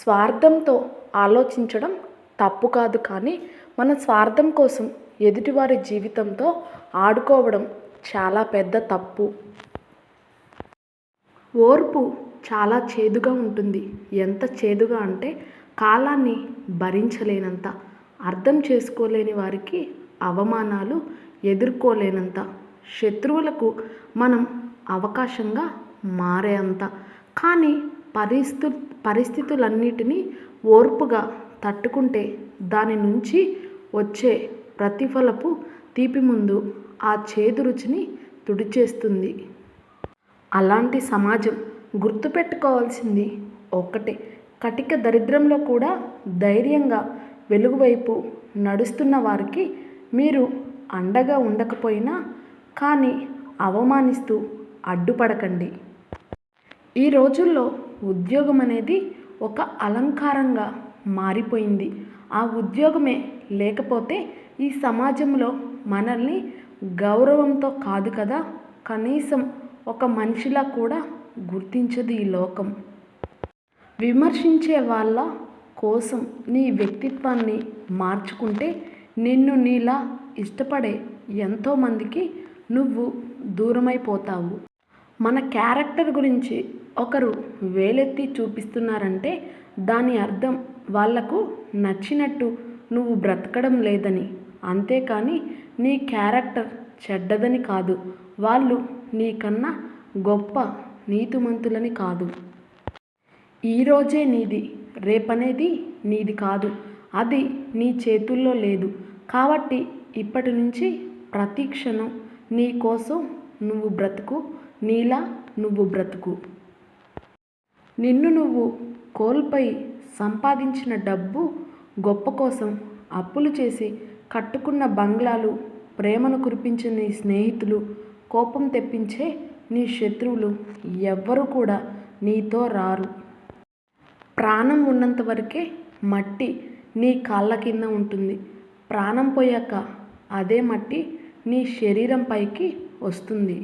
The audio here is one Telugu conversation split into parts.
స్వార్థంతో ఆలోచించడం తప్పు కాదు, కానీ మన స్వార్థం కోసం ఎదుటివారి జీవితంతో ఆడుకోవడం చాలా పెద్ద తప్పు. ఓర్పు చాలా చేదుగా ఉంటుంది. ఎంత చేదుగా అంటే కాలాన్ని భరించలేనంత, అర్థం చేసుకోలేని వారికి అవమానాలు ఎదుర్కోలేనంత, శత్రువులకు మనం అవకాశంగా మారేంత. కానీ పరిస్థితులన్నిటినీ ఓర్పుగా తట్టుకుంటే దాని నుంచి వచ్చే ప్రతిఫలపు తీపి ముందు ఆ చేదు రుచిని తుడిచేస్తుంది. అలాంటి సమాజం గుర్తుపెట్టుకోవాల్సింది ఒక్కటే, కటిక దరిద్రంలో కూడా ధైర్యంగా వెలుగువైపు నడుస్తున్న వారికి మీరు అండగా ఉండకపోయినా కానీ అవమానిస్తూ అడ్డుపడకండి. ఈ రోజుల్లో ఉద్యోగం అనేది ఒక అలంకారంగా మారిపోయింది. ఆ ఉద్యోగమే లేకపోతే ఈ సమాజంలో మనల్ని గౌరవంతో కాదు కదా, కనీసం ఒక మనిషిలా కూడా గుర్తించదు ఈ లోకం. విమర్శించే వాళ్ళ కోసం నీ వ్యక్తిత్వాన్ని మార్చుకుంటే నిన్ను నీలా ఇష్టపడే ఎంతోమందికి నువ్వు దూరమైపోతావు. మన క్యారెక్టర్ గురించి ఒకరు వేలెత్తి చూపిస్తున్నారంటే దాని అర్థం వాళ్లకు నచ్చినట్టు నువ్వు బ్రతకడం లేదని, అంతేకాని నీ క్యారెక్టర్ చెడ్డదని కాదు. వాళ్ళు నీకన్నా గొప్ప నీతిమంతులని కాదు. ఈరోజే నీది, రేపనేది నీది కాదు. అది నీ చేతుల్లో లేదు. కాబట్టి ఇప్పటి నుంచి ప్రతి క్షణం నీ కోసం నువ్వు బ్రతుకు, నీలా నువ్వు బ్రతుకు. నిన్ను నువ్వు కోల్పోయి సంపాదించిన డబ్బు, గొప్ప కోసం అప్పులు చేసి కట్టుకున్న బంగ్లాలు, ప్రేమను కురిపించే నీ స్నేహితులు, కోపం తెప్పించే నీ శత్రువులు ఎవ్వరూ కూడా నీతో రారు. ప్రాణం ఉన్నంత వరకే మట్టి నీ కాళ్ళ కింద ఉంటుంది. ప్రాణం పోయాక అదే మట్టి నీ శరీరం పైకి వస్తుంది.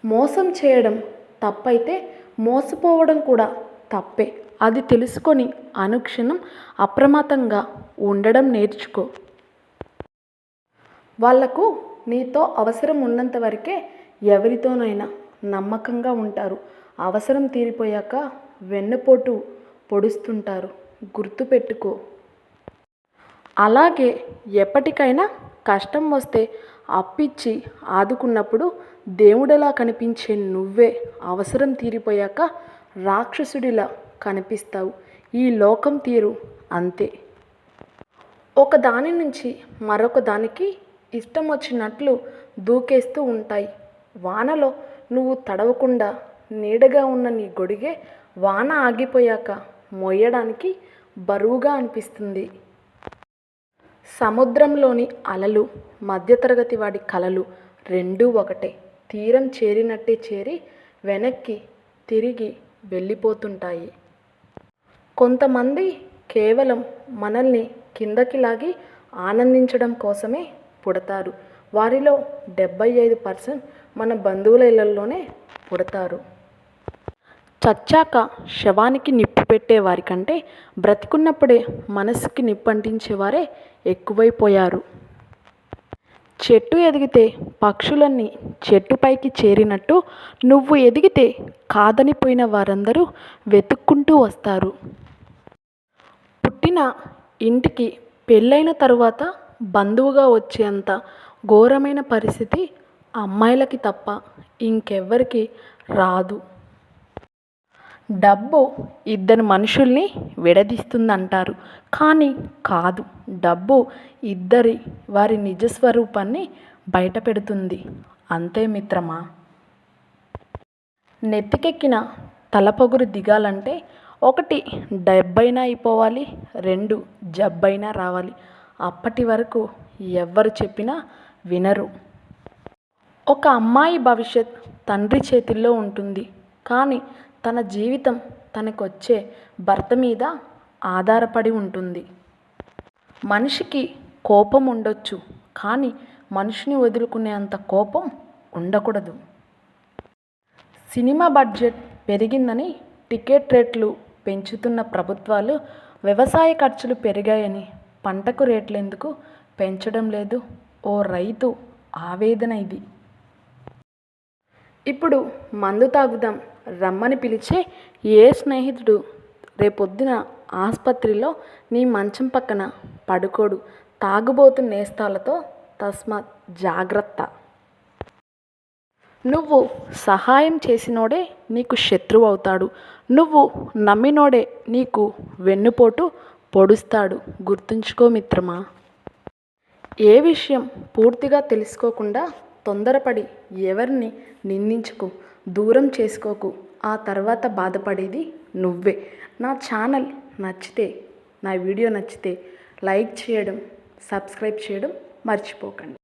మోసం చేయడం తప్పైతే మోసపోవడం కూడా తప్పే. అది తెలుసుకొని అనుక్షణం అప్రమత్తంగా ఉండడం నేర్చుకో. వాళ్లకు నీతో అవసరం ఉన్నంత వరకే ఎవరితోనైనా నమ్మకంగా ఉంటారు. అవసరం తీరిపోయాక వెన్నుపోటు పొడుస్తుంటారు. గుర్తుపెట్టుకో. అలాగే ఎప్పటికైనా కష్టం వస్తే అప్పిచ్చి ఆదుకున్నప్పుడు దేవుడిలా కనిపించే నువ్వే అవసరం తీరిపోయాక రాక్షసుడిలా కనిపిస్తావు. ఈ లోకం తీరు అంతే. ఒకదాని నుంచి మరొక దానికి ఇష్టం వచ్చినట్లు దూకేస్తూ ఉంటాయి. వానలో నువ్వు తడవకుండా నీడగా ఉన్న నీ గొడుగే వాన ఆగిపోయాక మోయడానికి బరువుగా అనిపిస్తుంది. సముద్రంలోని అలలు, మధ్యతరగతి వాడి కలలు రెండూ ఒకటే. తీరం చేరినట్టే చేరి వెనక్కి తిరిగి వెళ్ళిపోతుంటాయి. కొంతమంది కేవలం మనల్ని కిందకి లాగి ఆనందించడం కోసమే పుడతారు. వారిలో 75% మన బంధువుల ఇళ్లలోనే పుడతారు. చచ్చాక శవానికి నిప్పు పెట్టే వారికంటే బ్రతికున్నప్పుడే మనసుకి నిప్పు అంటించేవారే ఎక్కువైపోయారు. చెట్టు ఎదిగితే పక్షులన్నీ చెట్టుపైకి చేరినట్టు నువ్వు ఎదిగితే కాదనిపోయిన వారందరూ వెతుక్కుంటూ వస్తారు. పుట్టిన ఇంటికి పెళ్ళైన తరువాత బంధువుగా వచ్చేంత ఘోరమైన పరిస్థితి అమ్మాయిలకి తప్ప ఇంకెవ్వరికి రాదు. డబ్బు ఇద్దరు మనుషుల్ని విడదీస్తుందంటారు, కానీ కాదు. డబ్బు వారి నిజస్వరూపాన్ని బయట పెడుతుంది. అంతే మిత్రమా. నెత్తికెక్కిన తలపొగురు దిగాలంటే 1 డబ్బైనా అయిపోవాలి, 2 జబ్బైనా రావాలి. అప్పటి వరకు ఎవ్వరు చెప్పినా వినరు. ఒక అమ్మాయి భవిష్యత్ తండ్రి చేతుల్లో ఉంటుంది, కానీ తన జీవితం తనకొచ్చే భర్త మీద ఆధారపడి ఉంటుంది. మనిషికి కోపం ఉండొచ్చు, కానీ మనిషిని వదులుకునేంత కోపం ఉండకూడదు. సినిమా బడ్జెట్ పెరిగిందని టికెట్ రేట్లు పెంచుతున్న ప్రభుత్వాలు వ్యవసాయ ఖర్చులు పెరిగాయని పంటకు రేట్లు ఎందుకు పెంచడం లేదు? ఓ రైతు ఆవేదన ఇది. ఇప్పుడు మందు తాగుదాం రమ్మని పిలిచే ఏ స్నేహితుడు రేపొద్దున ఆసుపత్రిలో నీ మంచం పక్కన పడుకోడు తాగుబోతు నేస్తాలతో. తస్మాత్ జాగ్రత్త. నువ్వు సహాయం చేసినోడే నీకు శత్రువు అవుతాడు. నువ్వు నమ్మినోడే నీకు వెన్నుపోటు పొడుస్తాడు. గుర్తుంచుకో మిత్రమా. ఏ విషయం పూర్తిగా తెలుసుకోకుండా తొందరపడి ఎవరిని నిందించుకో, దూరం చేసుకోకు. ఆ తర్వాత బాధపడేది నువ్వే. నా ఛానల్ నచ్చితే, నా వీడియో నచ్చితే లైక్ చేయడం, సబ్స్క్రైబ్ చేయడం మర్చిపోకండి.